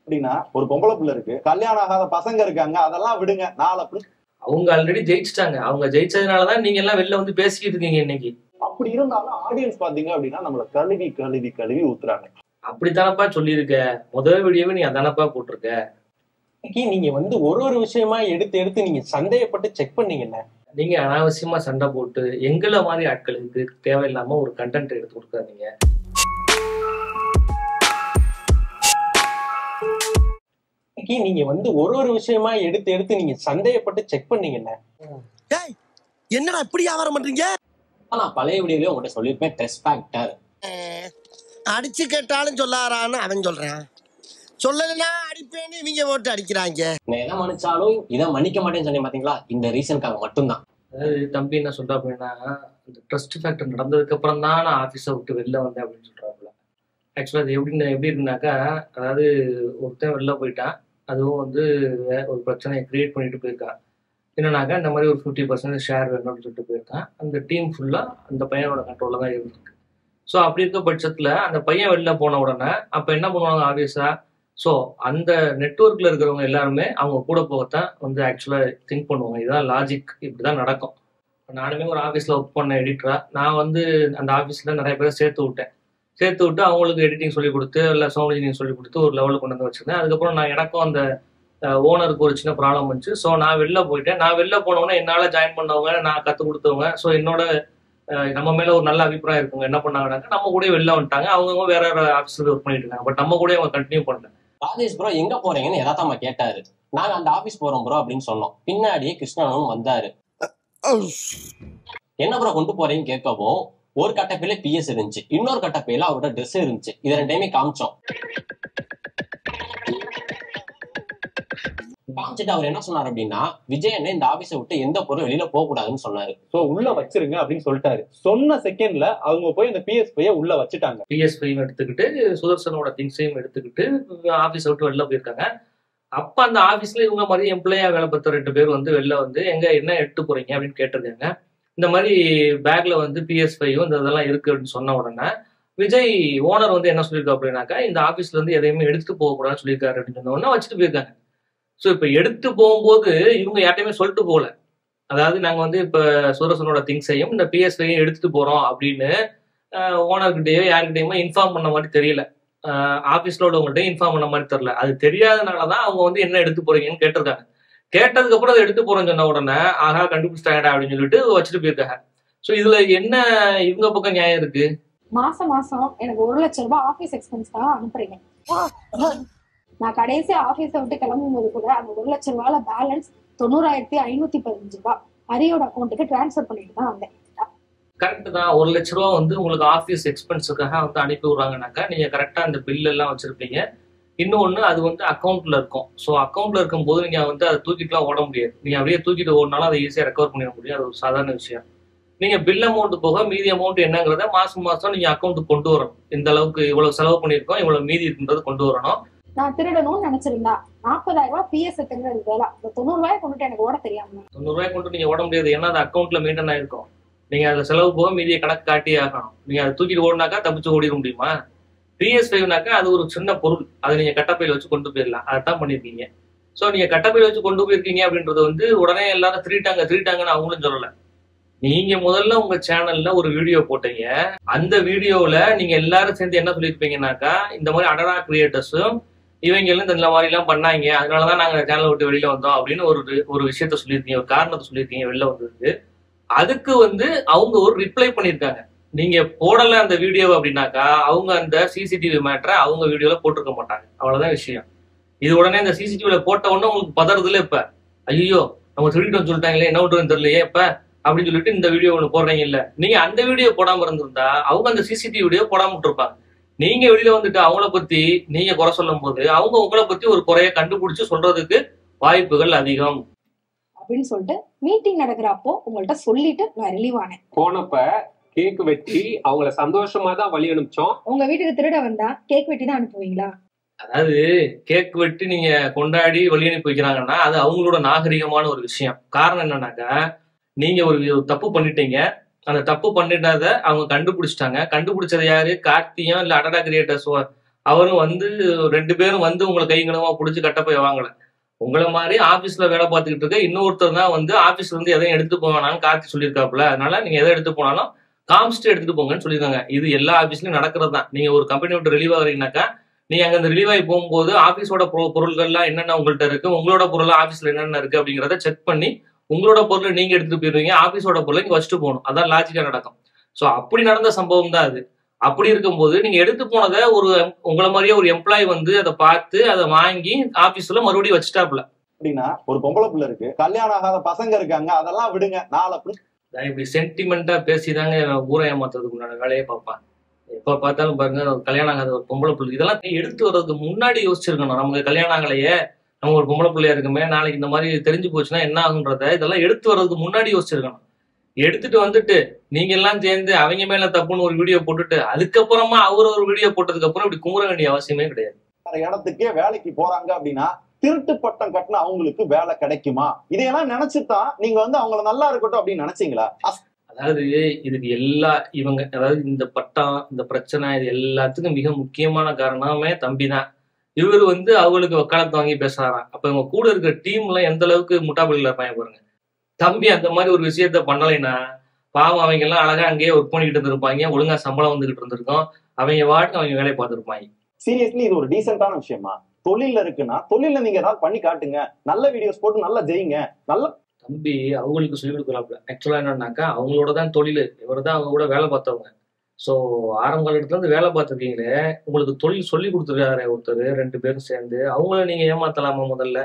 அப்படின்னா ஒரு பொம்பளை பிள்ளை இருக்கு, கல்யாணம் ஆகாத பசங்க இருக்காங்க, அதெல்லாம் விடுங்க. அவங்க ஆல்ரெடி ஜெயிச்சிட்டாங்க. அவங்க ஜெயிச்சதுனாலதான் நீங்க எல்லாம் வெளில வந்து பேசிக்கிட்டு இருக்கீங்க இன்னைக்கு. அப்படி இருந்தாலும் ஆடியன்ஸ் பாத்தீங்க அப்படின்னா நம்மள கழுவி கழுவி கழுவி ஊத்துறாங்க. அப்படித்தானப்பா சொல்லியிருக்க, முதல் வீடியோவே நீ அதானப்பா போட்டிருக்க. நீங்க வந்து ஒரு விஷயமா எடுத்து எடுத்து நீங்க சந்தேகப்பட்டு செக் பண்ணீங்கல்ல. நீங்க அனாவசியமா சண்டை போட்டு எங்களை மாதிரி ஆட்களுக்கு தேவையில்லாம ஒரு கண்டென்ட் எடுத்து கொடுக்காதீங்க. நீங்க வந்து ஒரு விஷயமா எடுத்து எடுத்து நீங்க சந்தேகப்பட்டு செக் பண்ணீங்கல்ல. என்னடா இப்படி வியாபாரம் பண்றீங்க? நான் பழைய வீடியோலயே உங்கள்கிட்ட சொல்லியிருப்பேன், டெஸ்ட் ஃபேக்டர் அடிச்சு கேட்டாலும் சொல்லாரான்னு அவன் சொல்றான், சொல்லலைன்னா அடிப்பேன்னு இவங்க போட்டு அடிக்கிறாங்க. நான் எதை மன்னிச்சாலும் இதை மன்னிக்க மாட்டேன்னு சொன்னேன் பாத்தீங்களா, இந்த ரீசனுக்காக மட்டும்தான். அதாவது தம்பி என்ன சொல்றா அப்படின்னா, இந்த ட்ரஸ்ட் ஃபேக்டர் நடந்ததுக்கு அப்புறம் தான் நான் ஆஃபீஸை விட்டு வெளில வந்தேன் அப்படின்னு சொல்றாப்புல. ஆக்சுவலாக அது எப்படி இருக்குனாக்கா, அதாவது ஒருத்தன் வெளில போயிட்டான், அதுவும் வந்து ஒரு பிரச்சனையை கிரியேட் பண்ணிட்டு போயிருக்கான். என்னன்னாக்கா இந்த மாதிரி ஒரு 50% ஷேர் வேணும்னு சொல்லிட்டு போயிருக்கான். அந்த டீம் ஃபுல்லாக அந்த பையனோட கண்ட்ரோலில் தான் இருந்திருக்கு. ஸோ அப்படி இருக்க பட்சத்தில் அந்த பையன் வெளில போன உடனே அப்போ என்ன பண்ணுவாங்க ஆப்வியஸாக, ஸோ அந்த நெட்வொர்க்கில் இருக்கிறவங்க எல்லாருமே அவங்க கூட போகத்தான் வந்து ஆக்சுவலாக திங்க் பண்ணுவாங்க. இதுதான் லாஜிக், இப்படி தான் நடக்கும். நானுமே ஒரு ஆஃபீஸில் ஒர்க் பண்ண எடிட்டராக நான் வந்து அந்த ஆஃபீஸில் நிறைய பேரை சேர்த்து விட்டு அவங்களுக்கு எடிட்டிங் சொல்லி கொடுத்து இல்லை சவுண்ட் இன்ஜினியரிங் சொல்லி கொடுத்து ஒரு லெவலில் கொண்டு வந்து வச்சுருந்தேன். அதுக்கப்புறம் எனக்கும் அந்த ஓனருக்கு ஒரு சின்ன ப்ராப்ளம் வந்துச்சு. ஸோ நான் வெளில போயிட்டேன். நான் வெளில போனவொன்னே என்னால் ஜாயின் பண்ணவங்க, நான் கற்றுக் கொடுத்தவங்க, ஸோ என்னோட நம்ம மேலே ஒரு நல்ல அபிப்பிராயம் இருக்குங்க, என்ன பண்ணாங்கன்னாக்கா நம்ம கூட வெளில வந்துட்டாங்க. அவங்கவுங்க வேற ஆஃபீஸில் ஒர்க் பண்ணிட்டு இருக்காங்க. பட் நம்ம கூட அவங்க கண்டினியூ பண்ணல. ராஜேஷ் ப்ரோ எங்க போறீங்கன்னு எதாத்தம்மா கேட்டாரு. நாங்க அந்த ஆபீஸ் போறோம் ப்ரோ அப்படின்னு சொன்னோம். பின்னாடியே கிருஷ்ணனும் வந்தாரு. என்ன ப்ரோ கொண்டு போறீங்கன்னு கேட்கவும் ஒரு கட்டப்பையில பிஎஸ் இருந்துச்சு, இன்னொரு கட்டப்பையில அவரோட ட்ரெஸ் இருந்துச்சு. இது ரெண்டையுமே காமிச்சோம். காமிச்சிட்டு அவர் என்ன சொன்னார் அப்படின்னா, விஜய் என்ன இந்த ஆபீஸை விட்டு எந்த பொருள் வெளியில போக கூடாதுன்னு சொன்னாரு. சோ உள்ள வச்சிருங்க அப்படின்னு சொல்லிட்டாரு. சொன்ன செகண்ட்ல அவங்க போய் அந்த PS5 உள்ள வச்சுட்டாங்க. PS5 எடுத்துக்கிட்டு சுதர்சனோட திங்ஸையும் எடுத்துக்கிட்டு ஆபீஸை விட்டு வெளில போயிருக்காங்க. அப்ப அந்த ஆபீஸ்ல இவங்க மாதிரி எம்ப்ளாயா வேலை பார்த்த 2 பேர் வந்து வெளில வந்து எங்க என்ன எடுத்து போறீங்க அப்படின்னு கேட்டிருக்காங்க. இந்த மாதிரி பேக்ல வந்து PS5 இந்த இதெல்லாம் இருக்கு அப்படின்னு சொன்ன உடனே விஜய் ஓனர் வந்து என்ன சொல்லியிருக்கா அப்படின்னாக்கா, இந்த ஆபீஸ்ல இருந்து எதையுமே எடுத்துட்டு போகக்கூடாதுன்னு சொல்லியிருக்காரு அப்படின்னு சொன்ன உடனே வச்சுட்டு போயிருக்காங்க. ஸோ இப்போ எடுத்து போகும்போது இவங்க யார்ட்டையுமே சொல்லிட்டு போகல. அதாவது நாங்கள் வந்து இப்போ சுதர்சனோட திங்ஸையும் இந்த PS5 எடுத்துட்டு போறோம் அப்படின்னு ஓனர்கிட்டயோ யாருக்கிட்டையுமே இன்ஃபார்ம் பண்ண மாதிரி தெரியல. ஆஃபீஸ்ல உள்ளவங்கள்ட்ட இன்ஃபார்ம் பண்ண மாதிரி தெரியல. அது தெரியாதனாலதான் அவங்க வந்து என்ன எடுத்து போறீங்கன்னு கேட்டிருக்காங்க. கேட்டதுக்கு அப்புறம் அதை எடுத்து போறேன்னு சொன்ன உடனே ஆகா கண்டுபிடிச்சிட்டாங்கடா அப்படின்னு சொல்லிட்டு வச்சுட்டு போயிருக்காங்க. ஸோ இதுல என்ன இவங்க பக்கம் நியாயம் இருக்கு? மாசம் எனக்கு 1 லட்சம் ரூபாய் ஆபீஸ் எக்ஸ்பென்ஸ்க்காக அனுப்புறீங்க. நான் கடைசி ஆபீஸை விட்டு கிளம்பும் போது கூட அந்த 1 லட்சம் ரூபாயில பேலன்ஸ் 90,515 ரூபாய் ஹரியோட அக்கௌண்ட்டுக்கு டிரான்ஸ்பர் பண்ணிட்டு தான் வந்தேன். கரெக்ட் தான். 1 லட்ச ரூபா வந்து உங்களுக்கு ஆஃபீஸ் எக்ஸ்பென்ஸுக்காக வந்து அனுப்பி விடுறாங்கனாக்கா நீங்க கரெக்டா அந்த பில் எல்லாம் வச்சிருப்பீங்க. இன்னொன்னு அது வந்து அக்கௌண்ட்ல இருக்கும். ஸோ அக்கௌண்ட்ல இருக்கும் போது நீங்க வந்து அதை தூக்கிட்டுலாம் ஓட முடியாது. நீங்க அப்படியே தூக்கிட்டு ஓடினாலும் அதை ஈஸியா ரெக்கவர் பண்ணிட முடியும். அது ஒரு சாதாரண விஷயம். நீங்க பில் அமௌண்ட் போக மீதி அமௌண்ட் என்னங்கிறத மாசம் நீங்க அக்கௌண்ட்டுக்கு கொண்டு வரணும். இந்த அளவுக்கு இவ்வளவு செலவு பண்ணியிருக்கோம், இவ்வளவு மீதி இருக்குன்றது கொண்டு வரணும். நான் திருடணும்னு நினைச்சிருந்தா 40,000 ரூபாய் பிஎஸ் திருடுறது வேலை. 90 ரூபாய் கொண்டுட்டு எனக்கு ஓட தெரியாம. 90 ரூபாய் கொண்டு நீங்க ஓட முடியாது. ஏன்னா அது அக்கௌண்ட்ல மெயின்டைன் ஆயிருக்கும். நீங்க அதுல செலவு போக மீதியை கணக்கு காட்டியே ஆகணும். நீங்க அதை தூக்கிட்டு ஓடினாக்கா தப்பிச்சு ஓடிட முடியுமா? PS5னாக்கா அது ஒரு சின்ன பொருள், அதை நீங்க கட்டப்பையில வச்சு கொண்டு போயிடலாம். அதைத்தான் பண்ணிருக்கீங்க. ஸோ நீங்க கட்டப்பையில வச்சு கொண்டு போயிருக்கீங்க அப்படின்றது வந்து உடனே எல்லாரும் திருட்டாங்கன்னு அவங்களும் சொல்லல. நீங்க முதல்ல உங்க சேனல்ல ஒரு வீடியோ போட்டீங்க. அந்த வீடியோல நீங்க எல்லாரும் சேர்ந்து என்ன சொல்லியிருப்பீங்கன்னாக்கா, இந்த மாதிரி அடரா கிரியேட்டர்ஸும் இவங்க எல்லாம் இந்த மாதிரி எல்லாம் பண்ணாங்க, அதனாலதான் நாங்க சேனலை விட்டு வெளியில வந்தோம் அப்படின்னு ஒரு விஷயத்த சொல்லியிருக்கீங்க, ஒரு காரணத்தை சொல்லியிருக்கீங்க வெளில வந்ததுக்கு. அதுக்கு வந்து அவங்க ஒரு ரிப்ளை பண்ணியிருக்காங்க. நீங்க போடல அந்த வீடியோ அப்படின்னாக்கா அவங்க அந்த சிசிடிவி மேட்டரை அவங்க வீடியோல போட்டிருக்க மாட்டாங்க. அவ்வளவுதான் விஷயம். இது உடனே இந்த சிசிடிவில போட்ட உடனே உங்களுக்கு பதறதுல இப்ப ஐயோ நம்ம திருடிட்டோம் சொல்லிட்டாங்களே, என்ன விட்டுறது தெரியலையே இப்ப அப்படின்னு சொல்லிட்டு இந்த வீடியோ ஒண்ணு போடுறீங்க. இல்ல நீங்க அந்த வீடியோ போடாம இருந்திருந்தா அவங்க அந்த சிசிடிவி வீடியோ போடாம விட்டுருப்பாங்க. நீங்க வெளியில வந்துட்டு அவங்கள பத்தி நீங்க குறை சொல்லும் போது அவங்க உங்களை பத்தி ஒரு குறைய கண்டுபிடிச்சு சொல்றதுக்கு வாய்ப்புகள் அதிகம் அப்படின்னு சொல்லிட்டு மீட்டிங் நடக்கிறப்போ உங்கள்ட்ட சொல்லிட்டு நான் ரிலீவ் ஆனேன். போனப்ப கேக் வெட்டி அவங்கள சந்தோஷமா தான் வழி அனுப்பிச்சோம். உங்க வீட்டுக்கு திருட வந்தா கேக் வெட்டி தான் அனுப்புவீங்களா? அதாவது கேக் வெட்டி நீங்க கொண்டாடி வழி அனுப்பி வைக்கிறாங்கன்னா அது அவங்களோட நாகரிகமான ஒரு விஷயம். காரணம் என்னன்னாக்கா, நீங்க ஒரு தப்பு பண்ணிட்டீங்க, அந்த தப்பு பண்ணிட்டத அவங்க கண்டுபிடிச்சிட்டாங்க. கண்டுபிடிச்சது யாரு? கார்த்தியும் இல்ல அடடா கிரியேட்டர்ஸ் அவரும் வந்து 2 பேரும் வந்து உங்களை கைங்கணமா பிடிச்சி கட்டப்பை வாங்கல. உங்களை மாதிரி ஆபீஸ்ல வேலை பார்த்துக்கிட்டு இருக்க இன்னொருத்தர் தான் வந்து ஆபீஸ்ல இருந்து எதையும் எடுத்துட்டு போவானான்னு கார்த்தி சொல்லியிருக்காப்புல. அதனால நீங்க எதை எடுத்து போனாலும் காமிச்சிட்டு எடுத்துட்டு போங்கன்னு சொல்லியிருக்காங்க. இது எல்லா ஆபீஸ்லயும் நடக்கிறது தான். நீங்க ஒரு கம்பெனி விட்டு ரிலீவ் ஆகுறீங்கன்னாக்கா நீங்க அங்க அந்த ரிலீவ் ஆகி போகும்போது ஆபீஸோட பொருட்கள்லாம் என்னென்ன உங்கள்கிட்ட இருக்கு, உங்களோட பொருள் ஆபீஸ்ல என்னென்ன இருக்கு அப்படிங்கிறத செக் பண்ணி உங்களோட பொருளை நீங்க எடுத்துட்டு போயிருவீங்க, ஆபீஸோட பொருளை இங்க வச்சுட்டு போகணும். அதான் லாஜிக்கா நடக்கும். ஸோ அப்படி நடந்த சம்பவம் தான் அது. அப்படி இருக்கும்போது நீங்க எடுத்து போனதை ஒரு உங்களை மாதிரியே ஒரு எம்ப்ளாயி வந்து அதை பார்த்து அதை வாங்கி ஆபீஸ்ல மறுபடியும் வச்சுட்டாப்ல. அப்படின்னா ஒரு பொம்பளை பிள்ளை இருக்கு, கல்யாணம் ஆகாத பசங்க இருக்காங்க, அதெல்லாம் விடுங்க. நாளை இப்படி சென்டிமெண்டா பேசிதாங்க ஊரை ஏமாத்துறதுக்கு உண்டான வேலையை பார்ப்பான். எப்ப பார்த்தாலும் பாருங்க கல்யாணம் ஆகாத ஒரு பொம்பளை பிள்ளை, இதெல்லாம் எடுத்து வர்றதுக்கு முன்னாடி யோசிச்சிருக்கணும். நமக்கு கல்யாணம் ஆகலையே, நம்ம ஒரு பொம்பளை பிள்ளையா இருக்குமே, நாளைக்கு இந்த மாதிரி தெரிஞ்சு போச்சுன்னா என்ன ஆகுன்றத இதெல்லாம் எடுத்து வர்றதுக்கு முன்னாடி யோசிச்சிருக்கணும். எடுத்துட்டு வந்துட்டு நீங்க எல்லாம் சேர்ந்து அவங்க மேல தப்புன்னு ஒரு வீடியோ போட்டுட்டு அதுக்கப்புறமா அவர் ஒரு வீடியோ போட்டதுக்கு அப்புறம் இப்படி குமுற வேண்டிய அவசியமே கிடையாது. இடத்துக்கே வேலைக்கு போறாங்க அப்படின்னா திருட்டு பட்டம் கட்டின அவங்களுக்கு வேலை கிடைக்குமா? இதையெல்லாம் நினைச்சுதான் நீங்க வந்து அவங்கள நல்லா இருக்கட்டும் அப்படின்னு நினைச்சீங்களா? அதாவது இதுக்கு எல்லா இவங்க அதாவது இந்த பட்டம் இந்த பிரச்சனை இது எல்லாத்துக்கும் மிக முக்கியமான காரணமே தம்பி தான். இவர் வந்து அவங்களுக்கு வக்காலத்து வாங்கி பேசுறாராம். அப்ப இவங்க கூட இருக்கிற டீம்ல எந்த அளவுக்கு முட்டாபிள்ளைல இருப்பாங்க பாருங்க. தம்பி அந்த மாதிரி ஒரு விஷயத்த பண்ணலைன்னா பாவம் அவங்க எல்லாம் அழகா அங்கேயே ஒர்க் பண்ணிக்கிட்டு இருந்திருப்பாங்க, ஒழுங்கா சம்பளம் வந்துகிட்டு இருந்திருக்கும், அவங்க வாட்டுக்கு அவங்க வேலையை பார்த்துருப்பாங்க. சீரியஸ்லி இது ஒரு டீசென்டான விஷயமா? தொழில இருக்குன்னா தொழில நீங்க ஏதாவது பண்ணி காட்டுங்க, நல்ல வீடியோஸ் போட்டு நல்லா ஜெயிங்க. நல்ல தம்பி அவங்களுக்கு சொல்லிக் கொடுக்குறாப்ல. ஆக்சுவலா என்னன்னாக்கா அவங்களோட தான் தொழில், இவர் தான் அவங்க கூட வேலை பார்த்தவங்க. ஸோ ஆரம்ப காலத்துல இருந்து வேலை பார்த்துருக்கீங்களே, உங்களுக்கு தொழில் சொல்லி கொடுத்துருக்காரு ஒருத்தர் 2 பேரும் சேர்ந்து, அவங்கள நீங்க ஏமாத்தலாமா? முதல்ல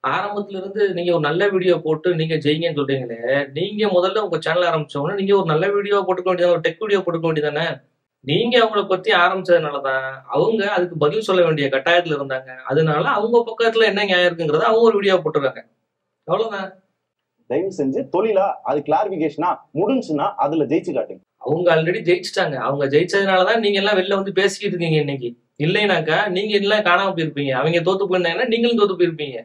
ஆரம்பத்துல இருந்து நீங்க ஒரு நல்ல வீடியோ போட்டு நீங்க ஜெயிங்கன்னு சொல்றீங்களே, நீங்க முதல்ல உங்க சேனல் ஆரம்பிச்சவொன்னு நீங்க ஒரு நல்ல வீடியோ போட்டுக்க வேண்டியதானே, ஒரு டெக் வீடியோ போட்டுக்க வேண்டியதானே. நீங்க அவங்கள பத்தி ஆரம்பிச்சதுனாலதான் அவங்க அதுக்கு பதில் சொல்ல வேண்டிய கட்டாயத்துல இருந்தாங்க. அதனால அவங்க பக்கத்துல என்ன நியாயம் இருக்குங்கிறத அவங்க ஒரு வீடியோ போட்டுருக்காங்க. அவ்வளவுதான். தயவு செஞ்சு தொழிலா அது கிளாரிபிகேஷனா முடிஞ்சுன்னா அதுல ஜெயிச்சு காட்டுங்க. அவங்க ஆல்ரெடி ஜெயிச்சுட்டாங்க. அவங்க ஜெயிச்சதுனாலதான் நீங்க எல்லாம் வெளில வந்து பேசிக்கிட்டு இருக்கீங்க இன்னைக்கு. இல்லைனாக்கா நீங்க எல்லாம் காணாம போயிருப்பீங்க. அவங்க தோத்து போயிருந்தாங்கன்னா நீங்களும் தோத்து போயிருப்பீங்க.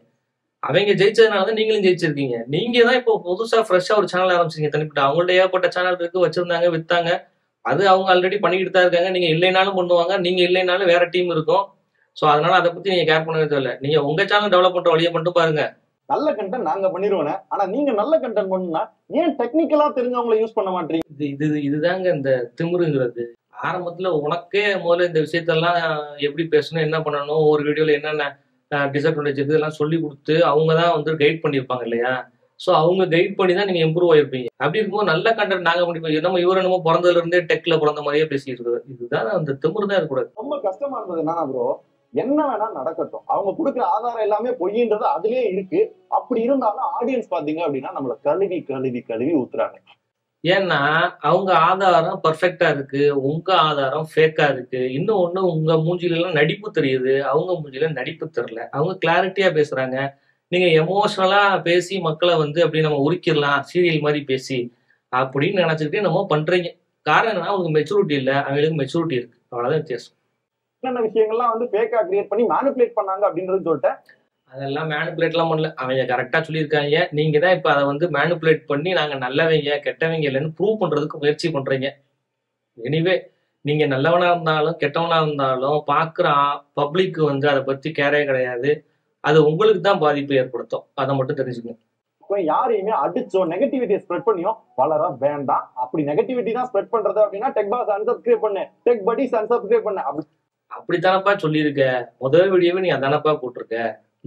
அவங்க ஜெயிச்சதுனாலதான் நீங்களும் ஜெயிச்சிருக்கீங்க. நீங்க தான் இப்போ புதுசா ஃப்ரெஷ்ஷா ஒரு சேனல் ஆரம்பிச்சிங்க தனிப்பட்ட. அவங்கள்ட்ட ஏகப்பட்ட சேனல் இருக்கு, வச்சிருந்தாங்க, வித்தாங்க. அது அவங்க ஆல்ரெடி பண்ணிக்கிட்டு தான் இருக்காங்க. நீங்க இல்லைனாலும் பண்ணுவாங்க, நீங்க இல்லைனாலும் வேற டீம் இருக்கும். ஸோ அதனால அதை பத்தி நீங்க கேர் பண்ணவே தேவையில்லை. நீங்க உங்க சேனல் டெவலப் பண்ற வழியை மட்டும் பாருங்க. நல்ல கண்டென்ட் நாங்க பண்ணிடுவோம். ஆனா நீங்க நல்ல கண்டென்ட் பண்ணுனா ஏன் டெக்னிக்கலா தெரிஞ்சவங்களை யூஸ் பண்ண மாட்டீங்க? இதுதாங்க இந்த திமிருங்கிறது. ஆரம்பத்துல உனக்கே முதல்ல இந்த விஷயத்தெல்லாம் எப்படி பேசணும், என்ன பண்ணணும், ஒரு வீடியோல என்னென்ன டிஸ்அட்வான்டேஜ் இருக்கு இதெல்லாம் சொல்லி கொடுத்து அவங்க தான் வந்து கைட் பண்ணியிருப்பாங்க இல்லையா? ஸோ அவங்க கைட் பண்ணி தான் நீங்க இம்ப்ரூவ் ஆயிருப்பீங்க. அப்படி இருக்கும்போது நல்ல கண்டென்ட் நாங்க முடிப்போம். நம்ம இவர் என்னமோ பிறந்ததுல இருந்தே டெக்ல பிறந்த மாதிரியே பேசிட்டு இருக்குது. இதுதான் அந்த திமிரு தான் இருக்கக்கூடாது. ரொம்ப கஷ்டமா இருந்தது என்னன்னா ப்ரோ, என்ன வேணா நடக்கட்டும், அவங்க கொடுக்குற ஆதாரம் எல்லாமே பொய்ன்றது அதுலயே இருக்கு. அப்படி இருந்தாலும் ஆடியன்ஸ் பாத்தீங்க அப்படின்னா நம்மள கழுவி கழுவி கழுவி ஊத்துறாங்க. ஏன்னா அவங்க ஆதாரம் பர்ஃபெக்டா இருக்கு, உங்க ஆதாரம் ஃபேக்கா இருக்கு. இன்னொன்னு உங்க மூஞ்சில எல்லாம் நடிப்பு தெரியுது, அவங்க மூஞ்சில நடிப்பு தெரியல. அவங்க கிளாரிட்டியா பேசுறாங்க, நீங்க எமோஷனலா பேசி மக்களை வந்து அப்படி நம்ம உரிக்கிடலாம் சீரியல் மாதிரி பேசி அப்படின்னு நினைச்சுக்கிட்டே நம்ம பண்றீங்க. காரணம் என்னன்னா உங்களுக்கு மெச்சூரிட்டி இல்லை, அவங்களுக்கு மெச்சூரிட்டி இருக்கு. அவ்வளவுதான் வித்தியாசம். என்னென்ன விஷயங்கள்லாம் வந்து ஃபேக்கா கிரியேட் பண்ணி மேனிபுலேட் பண்ணாங்க அப்படின்றது சொல்லிட்டேன். அதெல்லாம் மேனிபுலேட் எல்லாம் பண்ணல, அவங்க கரெக்டா சொல்லியிருக்காங்க. நீங்க தான் இப்ப அதை வந்து மேனிபுலேட் பண்ணி நாங்க நல்லவங்க கெட்டவங்க இல்லைன்னு ப்ரூவ் பண்றதுக்கு முயற்சி பண்றீங்க. எனிவே நீங்க நல்லவனா இருந்தாலும் கெட்டவனா இருந்தாலும் பாக்குற பப்ளிக் வந்து அதை பத்தி கேரே கிடையாது. அது உங்களுக்கு தான் பாதிப்பு ஏற்படுத்தும், அதை மட்டும் தெரிஞ்சுக்கணும். யாரையுமே அடிச்சோ நெகட்டிவிட்டியை ஸ்ப்ரெட் பண்ணியோ வளர வேண்டாம். அப்படி நெகட்டிவிட்டி தான் ஸ்ப்ரெட் பண்றது அப்படின்னா டெக் பாஸ் அன்சப்ஸ்கிரைப் பண்ணு, டெக் படீஸ் அன்சப்ஸ்கிரைப் பண்ணு. அப்படித்தானப்பா சொல்லியிருக்க, முதல் வீடியோவே நீ அதானப்பா போட்டிருக்க.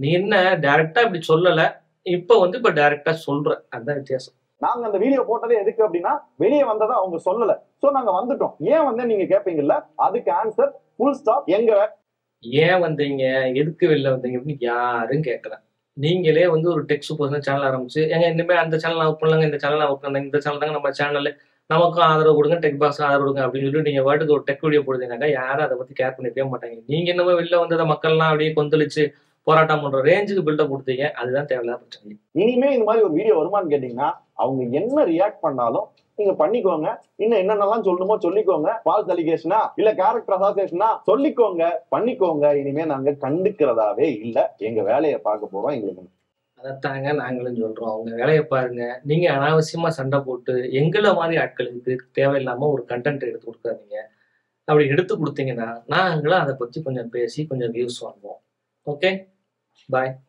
நீ என்ன டைரக்டா இப்படி சொல்லல, இப்ப வந்து இப்ப டைரக்டா சொல்ற, அதுதான் வித்தியாசம். நாங்க அந்த வீடியோ போட்டதே எதுக்கு அப்படின்னா வெளியே வந்ததை அவங்க சொல்லல, சோ நாங்க வந்துட்டோம். ஏன் வந்து நீங்க கேட்பீங்கல்ல, அதுக்கு ஆன்சர் ஃபுல் ஸ்டாப். எங்க ஏன் வந்தீங்க, எதுக்கு வெளில வந்தீங்க அப்படின்னு யாரும் கேட்கல. நீங்களே வந்து ஒரு டெக் சூப்பர் சேனல் ஆரம்பிச்சு எங்க இனிமே அந்த சேனல் ஒர்க் பண்ணலாங்க, இந்த சேனல் ஒர்க் பண்ணாங்க, இந்த சேனல் தாங்க நம்ம சேனல், நமக்கும் ஆதரவு கொடுங்க, டெக் பாஸ் ஆதரவு கொடுங்க அப்படின்னு சொல்லிட்டு நீங்க வாட்டுக்கு ஒரு டெக் வீடியோ போடுறீங்கன்னாக்கா யாரும் அதை பத்தி கேர் பண்ணிக்கவே மாட்டாங்க. நீங்க என்னமோ வெளில வந்ததை மக்கள்லாம் அப்படியே கொந்தளிச்சு போராட்டம் பண்ற ரேஞ்சுக்கு பில்டப் கொடுத்தீங்க, அதுதான் தேவையில்லாத பிரச்சனை. இனிமே இந்த மாதிரி ஒரு வீடியோ வருமானு கேட்டீங்கன்னா அவங்க என்ன ரியாக்ட் பண்ணாலும் நீங்க பண்ணிக்கோங்க. இன்னும் என்னென்னலாம் சொல்லணுமோ சொல்லிக்கோங்க. ஃபால்ஸ் அலிகேஷனா இல்ல கேரக்டர் அசாசியேஷனா சொல்லிக்கோங்க, பண்ணிக்கோங்க. இனிமே நாங்க கண்டுக்கிறதாவே இல்ல, எங்க வேலையை பார்க்க போறோம். எங்களுக்கு அதைத்தாங்க நாங்களும் சொல்றோம், அவங்க வேலையை பாருங்க. நீங்க அனாவசியமா சண்டை போட்டு எங்களை மாதிரி ஆட்களுக்கு தேவையில்லாம ஒரு கண்டென்ட் எடுத்து கொடுக்காதீங்க. அப்படி எடுத்து கொடுத்தீங்கன்னா நாங்களும் அதை பத்தி கொஞ்சம் பேசி கொஞ்சம் வியூஸ் வாங்குவோம். ஓகே, பாய்.